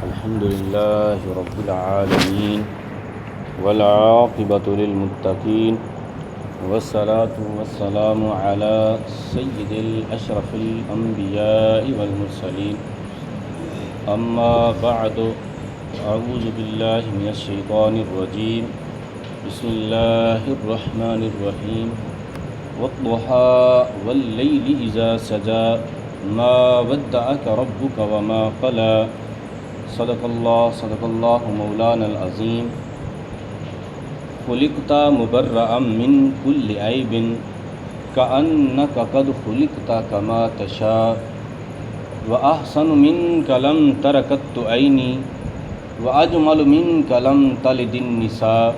الحمد لله رب العالمين والعاقبة للمتقين والصلاة والسلام على سيد الأشرف الأنبياء والمرسلين أما بعد أعوذ بالله من الشيطان الرجيم بسم الله الرحمن الرحيم والضحى والليل إذا سجى ما ودعك ربك وما قلى صدق الله مولانا العظيم خلقت مبرأ من كل عيب كأنك قد خلقت كما تشاء وأحسن منك لم تركت عيني وأجمل منك لم تلد النساء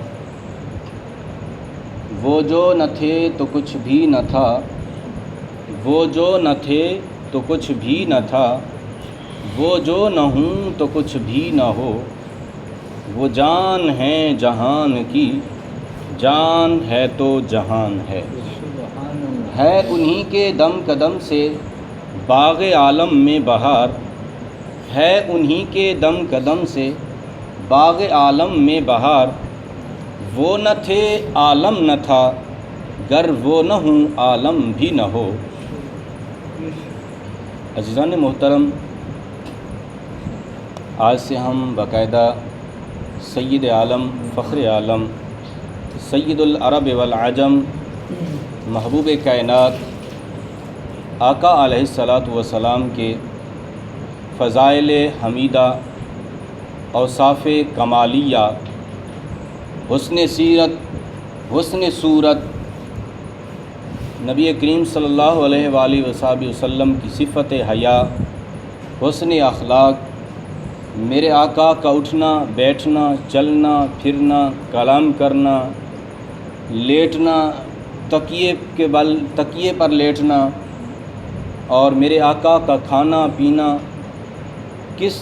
وہ جو نہ تھے تو کچھ بھی نہ تھا، وہ جو نہ تھے تو کچھ بھی نہ تھا، وہ جو نہ ہوں تو کچھ بھی نہ ہو، وہ جان ہے جہان کی، جان ہے تو جہان ہے انہی کے دم قدم سے باغ عالم میں بہار، ہے انہی کے دم قدم سے باغ عالم میں بہار، وہ نہ تھے عالم نہ تھا، گر وہ نہ ہوں عالم بھی نہ ہو۔ عزیزان محترم، آج سے ہم باقاعدہ سید عالم، فخر عالم، سید العرب والعجم، محبوب کائنات آقا علیہ الصلاۃ والسلام کے فضائل حمیدہ، اوصاف کمالیہ، حسن سیرت، حسن صورت، نبی کریم صلی اللہ علیہ وآلہ وسلم کی صفت حیا، حسن اخلاق، میرے آقا کا اٹھنا بیٹھنا، چلنا پھرنا، کلام کرنا، لیٹنا، تکیے پر لیٹنا، اور میرے آقا کا کھانا پینا، کس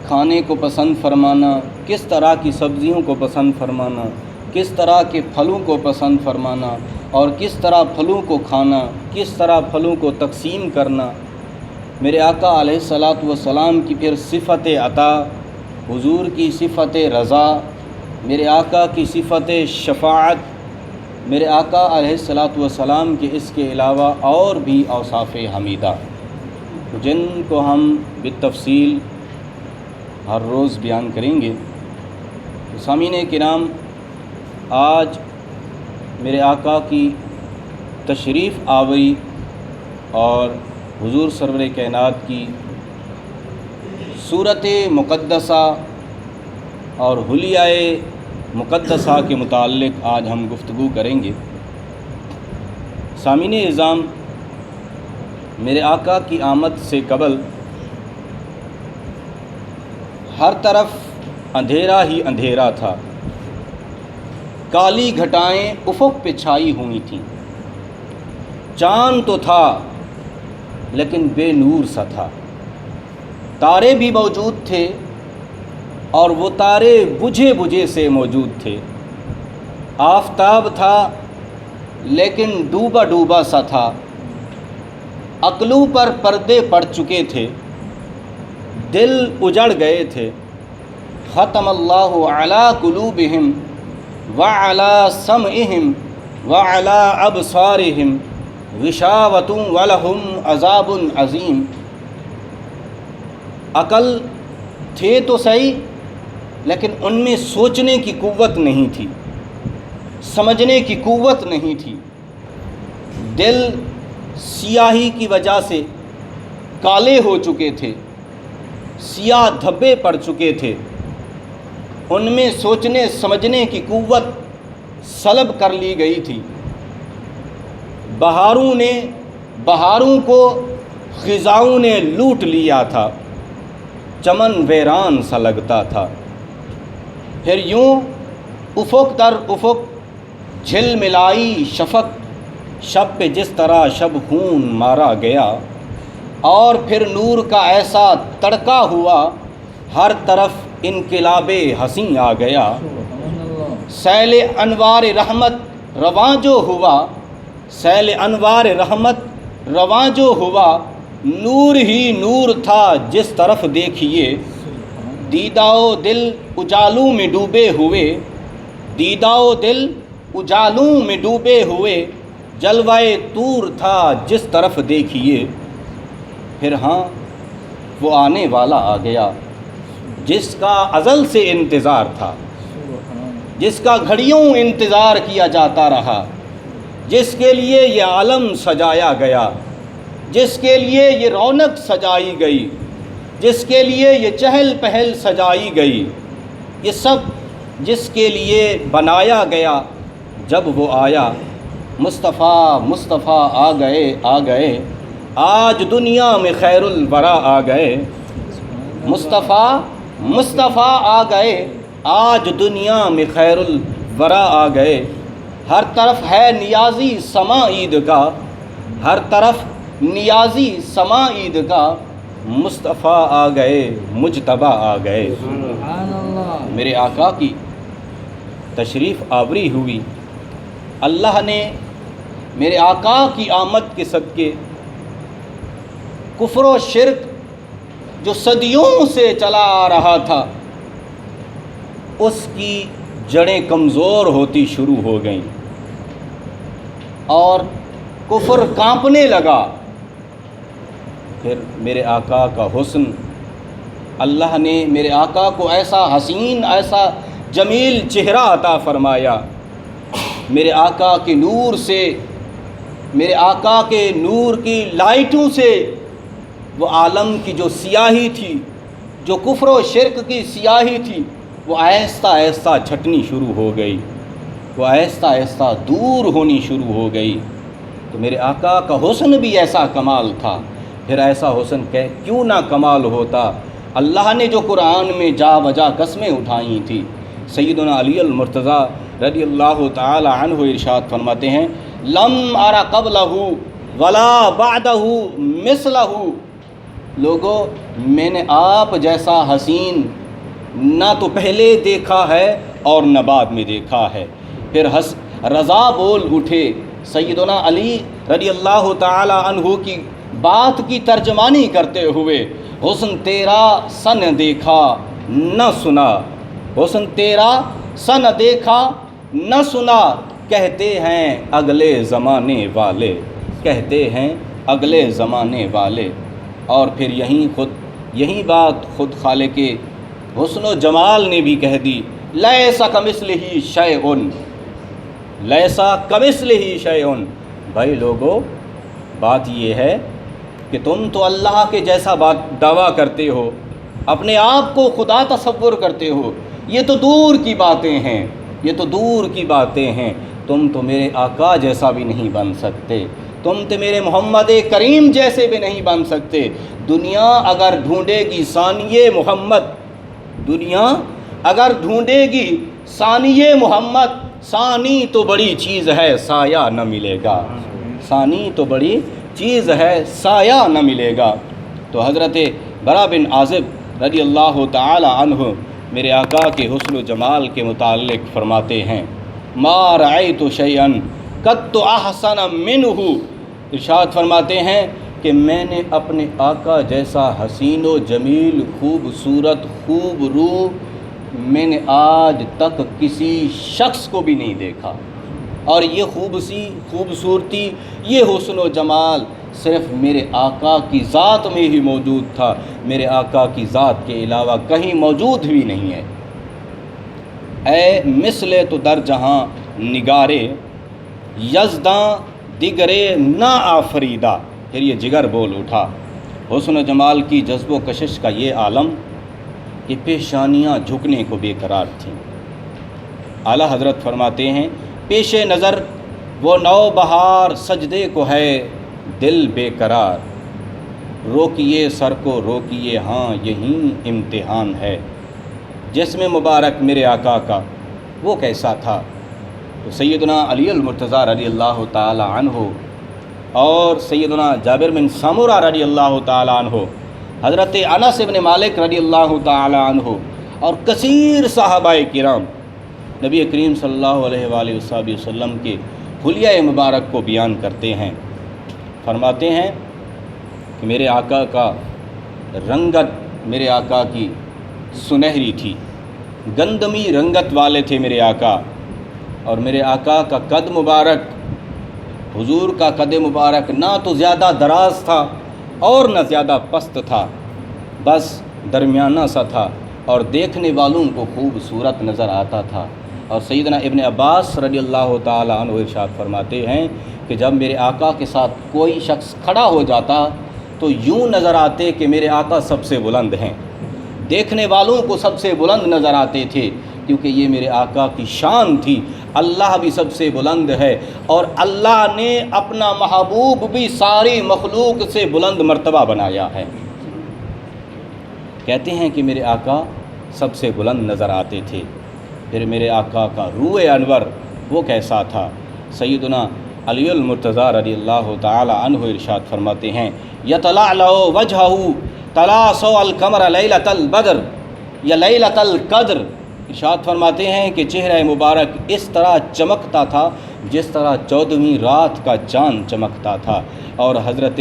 کھانے کو پسند فرمانا، کس طرح کی سبزیوں کو پسند فرمانا، کس طرح کے پھلوں کو پسند فرمانا، اور کس طرح پھلوں کو کھانا، کس طرح پھلوں کو تقسیم کرنا، میرے آقا علیہ الصلاۃ والسلام کی پھر صفت عطا، حضور کی صفت رضا، میرے آقا کی صفت شفاعت، میرے آقا علیہ الصلاۃ والسلام کے اس کے علاوہ اور بھی اوصاف حمیدہ جن کو ہم بالتفصیل ہر روز بیان کریں گے۔ سامعین کرام، آج میرے آقا کی تشریف آوری اور حضور سرور کائنات کی صورت مقدسہ اور حلیہ مقدسہ کے متعلق آج ہم گفتگو کریں گے۔ سامعین اعظام، میرے آقا کی آمد سے قبل ہر طرف اندھیرا ہی اندھیرا تھا، کالی گھٹائیں افق پہ چھائی ہوئی تھیں، چاند تو تھا لیکن بے نور سا تھا، تارے بھی موجود تھے اور وہ تارے بجھے بجھے سے موجود تھے، آفتاب تھا لیکن ڈوبا ڈوبا سا تھا، عقلوں پر پردے پڑ چکے تھے، دل اجڑ گئے تھے، ختم اللہ علی قلوبہم وعلی سمعہم وعلی ابصارہم غشاوۃ ولہم عذاب عظیم۔ عقل تھے تو صحیح لیکن ان میں سوچنے کی قوت نہیں تھی، سمجھنے کی قوت نہیں تھی، دل سیاہی کی وجہ سے کالے ہو چکے تھے، سیاہ دھبے پڑ چکے تھے، ان میں سوچنے سمجھنے کی قوت سلب کر لی گئی تھی۔ بہاروں کو خزاؤں نے لوٹ لیا تھا، چمن ویران سا لگتا تھا، پھر یوں افق در افق جھل ملائی شفق، شب پہ جس طرح شب خون مارا گیا، اور پھر نور کا ایسا تڑکا ہوا، ہر طرف انقلاب حسین آ گیا، سیل انوار رحمت رواں جو ہوا، سیل انوار رحمت رواں جو ہوا، نور ہی نور تھا جس طرف دیکھیے، دیداؤ دل اجالوں میں ڈوبے ہوئے، دیداؤ دل اجالوں میں ڈوبے ہوئے، جلوائے طور تھا جس طرف دیکھیے، پھر ہاں وہ آنے والا آ گیا جس کا ازل سے انتظار تھا، جس کا گھڑیوں انتظار کیا جاتا رہا، جس کے لیے یہ عالم سجایا گیا، جس کے لیے یہ رونق سجائی گئی، جس کے لیے یہ چہل پہل سجائی گئی، یہ سب جس کے لیے بنایا گیا، جب وہ آیا مصطفیٰ مصطفیٰ آ گئے آ گئے، آج دنیا میں خیر الورا آ گئے، مصطفیٰ مصطفیٰ آ گئے، آج دنیا میں خیر الورا آ گئے، ہر طرف ہے نیازی سما عید کا، ہر طرف نیازی سما عید کا، مصطفیٰ آ گئے مجتبیٰ آ گئے۔ میرے آقا کی تشریف آوری ہوئی، اللہ نے میرے آقا کی آمد کے صدقے کفر و شرک جو صدیوں سے چلا آ رہا تھا، اس کی جڑیں کمزور ہوتی شروع ہو گئیں اور کفر کانپنے لگا۔ پھر میرے آقا کا حسن، اللہ نے میرے آقا کو ایسا حسین ایسا جمیل چہرہ عطا فرمایا، میرے آقا کے نور سے، میرے آقا کے نور کی لائٹوں سے وہ عالم کی جو سیاہی تھی، جو کفر و شرک کی سیاہی تھی، وہ آہستہ آہستہ چھٹنی شروع ہو گئی، وہ آہستہ آہستہ دور ہونی شروع ہو گئی۔ تو میرے آقا کا حسن بھی ایسا کمال تھا، پھر ایسا حسن کیوں نہ کمال ہوتا۔ اللہ نے جو قرآن میں جا بجا قسمیں اٹھائی تھی، سیدنا علی المرتضیٰ رضی اللہ تعالی عنہ ارشاد فرماتے ہیں، لم ارى قبلہ ولا بعدہ مثلہ، لوگو میں نے آپ جیسا حسین نہ تو پہلے دیکھا ہے اور نہ بعد میں دیکھا ہے۔ پھر رضا بول اٹھے سیدنا علی رضی اللہ تعالی عنہ کی بات کی ترجمانی کرتے ہوئے، حسن تیرا سن دیکھا نہ سنا، حسن تیرا سن دیکھا نہ سنا، کہتے ہیں اگلے زمانے والے، کہتے ہیں اگلے زمانے والے۔ اور پھر یہی بات خود خالق حسن و جمال نے بھی کہہ دی، لیسا کمثلہ شیء، لیسا کمثلہ شیء۔ بھائی لوگو، بات یہ ہے کہ تم تو اللہ کے جیسا دعویٰ کرتے ہو، اپنے آپ کو خدا تصور کرتے ہو، یہ تو دور کی باتیں ہیں، یہ تو دور کی باتیں ہیں، تم تو میرے آقا جیسا بھی نہیں بن سکتے، تم تو میرے محمد کریم جیسے بھی نہیں بن سکتے۔ دنیا اگر ڈھونڈے گی ثانیہ محمد، دنیا اگر ڈھونڈے گی ثانیہ محمد، ثانی تو بڑی چیز ہے سایہ نہ ملے گا، ثانی تو بڑی چیز ہے سایہ نہ ملے گا۔ تو حضرت برا بن عازب رضی اللہ تعالی عنہ میرے آقا کے حسن و جمال کے متعلق فرماتے ہیں، ما رأیت شیئا قط احسن منہ، ارشاد فرماتے ہیں کہ میں نے اپنے آقا جیسا حسین و جمیل، خوبصورت، خوب روح میں نے آج تک کسی شخص کو بھی نہیں دیکھا۔ اور یہ خوبصورتی، یہ حسن و جمال صرف میرے آقا کی ذات میں ہی موجود تھا، میرے آقا کی ذات کے علاوہ کہیں موجود بھی نہیں ہے۔ اے مثل تو در جہاں نگارے، یزداں دیگرے نہ آفریدا۔ پھر یہ جگر بول اٹھا، حسن و جمال کی جذب و کشش کا یہ عالم کہ پیشانیاں جھکنے کو بے قرار تھیں۔ اعلیٰ حضرت فرماتے ہیں، پیش نظر وہ نو بہار سجدے کو ہے دل بے قرار، روکیے سر کو روکیے ہاں یہی امتحان ہے۔ جسم مبارک میرے آقا کا وہ کیسا تھا؟ تو سیدنا علی المرتضیٰ رضی اللہ تعالی عنہ اور سیدنا جابر بن سمرہ رضی اللہ تعالی عنہ، حضرت انس بن مالک رضی اللہ تعالی عنہ اور کثیر صحابہ کرام نبی کریم صلی اللہ علیہ وآلہ وسلم کے حلیہ مبارک کو بیان کرتے ہیں، فرماتے ہیں کہ میرے آقا کا رنگت، میرے آقا کی سنہری تھی، گندمی رنگت والے تھے میرے آقا، اور میرے آقا کا قد مبارک، حضور کا قد مبارک نہ تو زیادہ دراز تھا اور نہ زیادہ پست تھا، بس درمیانہ سا تھا، اور دیکھنے والوں کو خوبصورت نظر آتا تھا۔ اور سیدنا ابن عباس رضی اللہ تعالی عنہ ارشاد فرماتے ہیں کہ جب میرے آقا کے ساتھ کوئی شخص کھڑا ہو جاتا تو یوں نظر آتے کہ میرے آقا سب سے بلند ہیں، دیکھنے والوں کو سب سے بلند نظر آتے تھے، کیونکہ یہ میرے آقا کی شان تھی۔ اللہ بھی سب سے بلند ہے، اور اللہ نے اپنا محبوب بھی ساری مخلوق سے بلند مرتبہ بنایا ہے۔ کہتے ہیں کہ میرے آقا سب سے بلند نظر آتے تھے۔ پھر میرے آقا کا روح انور وہ کیسا تھا؟ سیدنا علی المرتضیٰ رضی اللہ تعالی عنہ ارشاد فرماتے ہیں یتلعلع وجہہ تلاصع القمر لیلۃ البدر یا لیلۃ القدر۔ ارشاد فرماتے ہیں کہ چہرہ مبارک اس طرح چمکتا تھا جس طرح 14ویں رات کا چاند چمکتا تھا۔ اور حضرت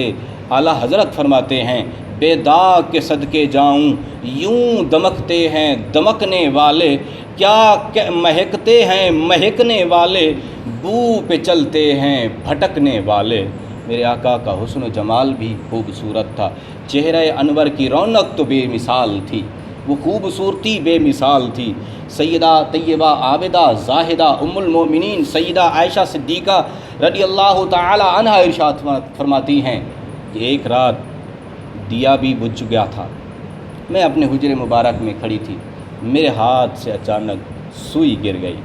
اعلیٰ حضرت فرماتے ہیں بے داغ کے صدقے جاؤں، یوں دمکتے ہیں دمکنے والے، کیا مہکتے ہیں مہکنے والے، بو پہ چلتے ہیں بھٹکنے والے۔ میرے آقا کا حسن و جمال بھی خوبصورت تھا، چہرہ انور کی رونق تو بے مثال تھی، وہ خوبصورتی بے مثال تھی۔ سیدہ طیبہ عابدہ زاہدہ ام المومنین سیدہ عائشہ صدیقہ رضی اللہ تعالی عنہا ارشاد فرماتی ہیں کہ ایک رات دیا بھی بجھ گیا تھا، میں اپنے حجرے مبارک میں کھڑی تھی، میرے ہاتھ سے اچانک سوئی گر گئی،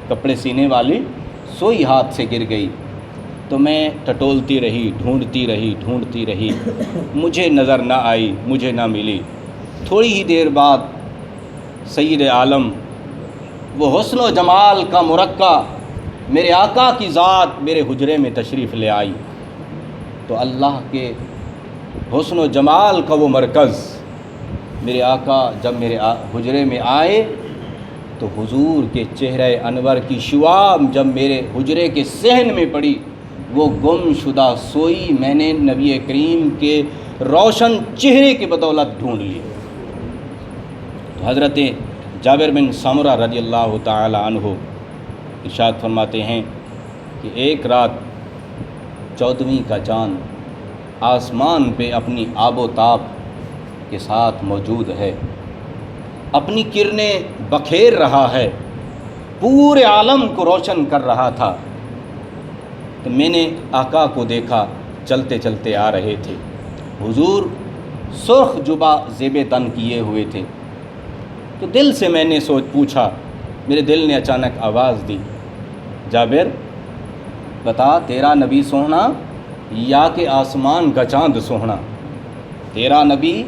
کپڑے سینے والی سوئی ہاتھ سے گر گئی، تو میں ٹٹولتی رہی ڈھونڈتی رہی، مجھے نظر نہ آئی، مجھے نہ ملی۔ تھوڑی ہی دیر بعد سید عالم وہ حسن و جمال کا مرقع میرے آقا کی ذات میرے حجرے میں تشریف لے آئی، تو اللہ کے حسن و جمال کا وہ مرکز میرے آقا جب میرے حجرے میں آئے تو حضور کے چہرہ انور کی شعاع جب میرے حجرے کے صحن میں پڑی، وہ گم شدہ سوئی میں نے نبی کریم کے روشن چہرے کی بدولت ڈھونڈ لی۔ تو حضرت جابر بن سمرہ رضی اللہ تعالی عنہ ارشاد فرماتے ہیں کہ ایک رات 14ویں کا چاند آسمان پہ اپنی آب و تاب کے ساتھ موجود ہے، اپنی کرنیں بکھیر رہا ہے، پورے عالم کو روشن کر رہا تھا۔ تو میں نے آقا کو دیکھا چلتے چلتے آ رہے تھے، حضور سرخ جبہ زیب تن کیے ہوئے تھے، تو دل سے میں نے پوچھا، میرے دل نے اچانک آواز دی، جابر بتا تیرا نبی سوہنا یا کہ آسمان کا چاند سوہنا؟ تیرا نبی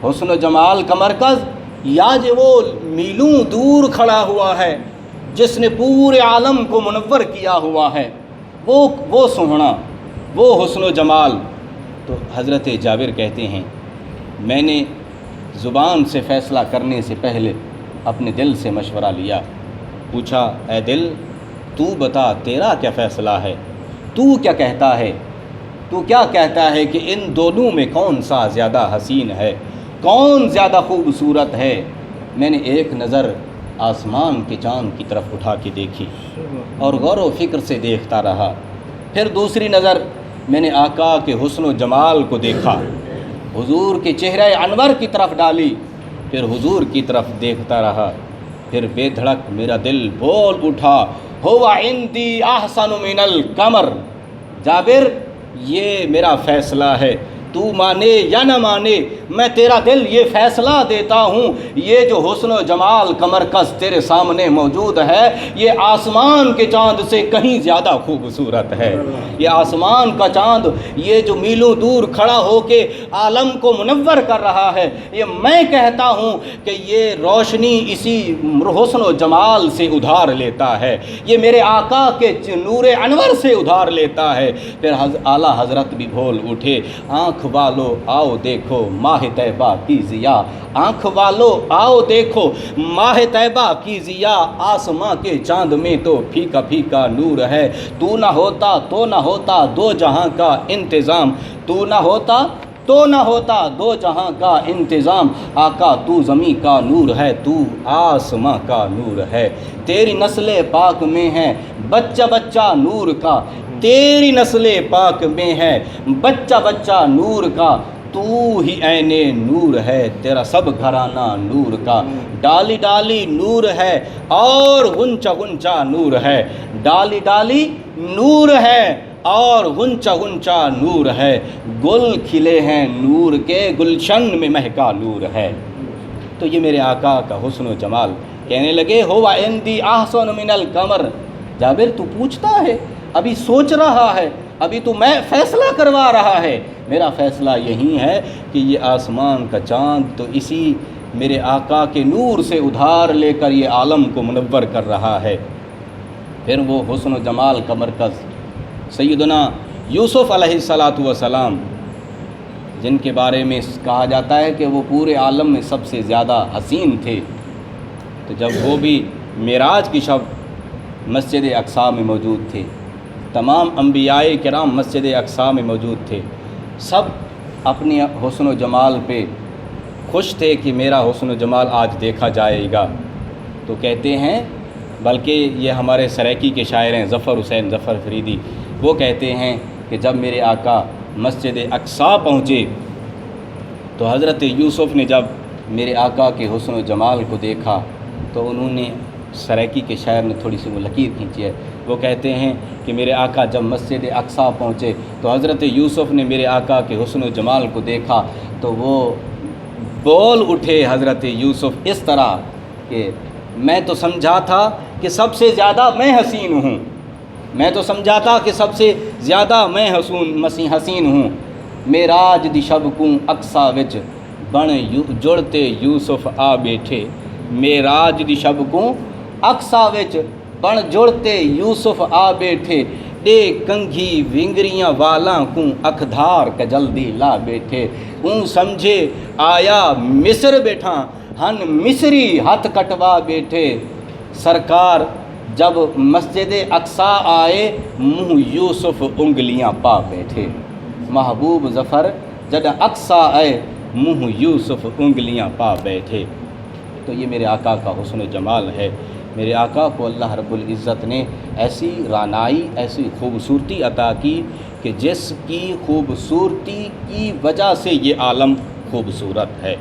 حسن و جمال کا مرکز یا جو وہ میلوں دور کھڑا ہوا ہے جس نے پورے عالم کو منور کیا ہوا ہے، وہ سوہنا، وہ حسن و جمال؟ تو حضرت جابر کہتے ہیں میں نے زبان سے فیصلہ کرنے سے پہلے اپنے دل سے مشورہ لیا، پوچھا اے دل تو بتا تیرا کیا فیصلہ ہے، تو کیا کہتا ہے، تو کیا کہتا ہے کہ ان دونوں میں کون سا زیادہ حسین ہے، کون زیادہ خوبصورت ہے؟ میں نے ایک نظر آسمان کے چاند کی طرف اٹھا کے دیکھی اور غور و فکر سے دیکھتا رہا، پھر دوسری نظر میں نے آقا کے حسن و جمال کو دیکھا، حضور کے چہرہ انور کی طرف ڈالی، پھر حضور کی طرف دیکھتا رہا، پھر بے دھڑک میرا دل بول اٹھا ہوا عندی احسن من القمر، جابر یہ میرا فیصلہ ہے، تو مانے یا نہ مانے میں تیرا دل یہ فیصلہ دیتا ہوں، یہ جو حسن و جمال کا مرکز تیرے سامنے موجود ہے یہ آسمان کے چاند سے کہیں زیادہ خوبصورت ہے۔ یہ آسمان کا چاند یہ جو میلوں دور کھڑا ہو کے عالم کو منور کر رہا ہے، یہ میں کہتا ہوں کہ یہ روشنی اسی حسن و جمال سے ادھار لیتا ہے، یہ میرے آقا کے نور انور سے ادھار لیتا ہے۔ پھر اعلیٰ حضرت بھی بول اٹھے، آنکھ والو آؤ دیکھو ماہ طیبہ کی ضیا، آنکھ والو آؤ دیکھو ماہ طیبہ کی ضیا، آسماں کے چاند میں تو پھیکا پھیکا نور ہے، تو نہ ہوتا دو جہاں کا انتظام، تو نہ ہوتا تو نہ ہوتا دو جہاں کا انتظام، آقا تو زمیں کا نور ہے، تو آسماں کا نور ہے، تیری نسل پاک میں ہے بچہ بچہ نور کا، تیری نسل پاک میں ہے بچہ بچہ نور کا، تو ہی عین نور ہے، تیرا سب گھرانہ نور کا، ڈالی ڈالی نور ہے اور غنچہ غنچہ نور ہے، ڈالی ڈالی نور ہے اور غنچہ غنچہ نور ہے، گل کھلے ہیں نور کے، گلشن میں مہکا نور ہے۔ تو یہ میرے آقا کا حسن و جمال۔ کہنے لگے ہوا عندی احسن من القمر، جابر تو پوچھتا ہے، ابھی سوچ رہا ہے، ابھی تو میں فیصلہ کروا رہا ہے، میرا فیصلہ یہی ہے کہ یہ آسمان کا چاند تو اسی میرے آقا کے نور سے ادھار لے کر یہ عالم کو منور کر رہا ہے۔ پھر وہ حسن و جمال کا مرکز سیدنا یوسف علیہ السلام، جن کے بارے میں کہا جاتا ہے کہ وہ پورے عالم میں سب سے زیادہ حسین تھے، تو جب وہ بھی معراج کی شب مسجد اقصیٰ میں موجود تھے، تمام انبیاء کرام مسجد اقصیٰ میں موجود تھے، سب اپنی حسن و جمال پہ خوش تھے کہ میرا حسن و جمال آج دیکھا جائے گا۔ تو کہتے ہیں، بلکہ یہ ہمارے سریکی کے شاعر ہیں ظفر حسین ظفر فریدی، وہ کہتے ہیں کہ جب میرے آقا مسجد اقصیٰ پہنچے تو حضرت یوسف نے جب میرے آقا کے حسن و جمال کو دیکھا تو انہوں نے، سریکی کے شاعر نے تھوڑی سی وہ لکیر کھینچی ہے، وہ کہتے ہیں کہ میرے آقا جب مسجد اقصیٰ پہنچے تو حضرت یوسف نے میرے آقا کے حسن و جمال کو دیکھا تو وہ بول اٹھے حضرت یوسف اس طرح کہ میں تو سمجھا تھا کہ سب سے زیادہ میں حسین ہوں، میں تو سمجھا تھا کہ سب سے زیادہ میں حسین ہوں، معراج دی شب کو اقصیٰ وچ بن جڑتے یوسف آ بیٹھے، معراج دی شب کو اقصیٰ وچ بن جڑتے یوسف آ بیٹھے، ڈے کنگھی ونگریاں والاں کو اکھدھار کا جلدی لا بیٹھے، اون سمجھے آیا مصر بیٹھا ہن مصری ہاتھ کٹوا بیٹھے، سرکار جب مسجد اقصیٰ آئے منہ یوسف انگلیاں پا بیٹھے، محبوب ظفر جب اقصیٰ آئے منہ یوسف انگلیاں پا بیٹھے۔ تو یہ میرے آقا کا حسن و جمال ہے۔ میرے آقا کو اللہ رب العزت نے ایسی رعنائی، ایسی خوبصورتی عطا کی کہ جس کی خوبصورتی کی وجہ سے یہ عالم خوبصورت ہے۔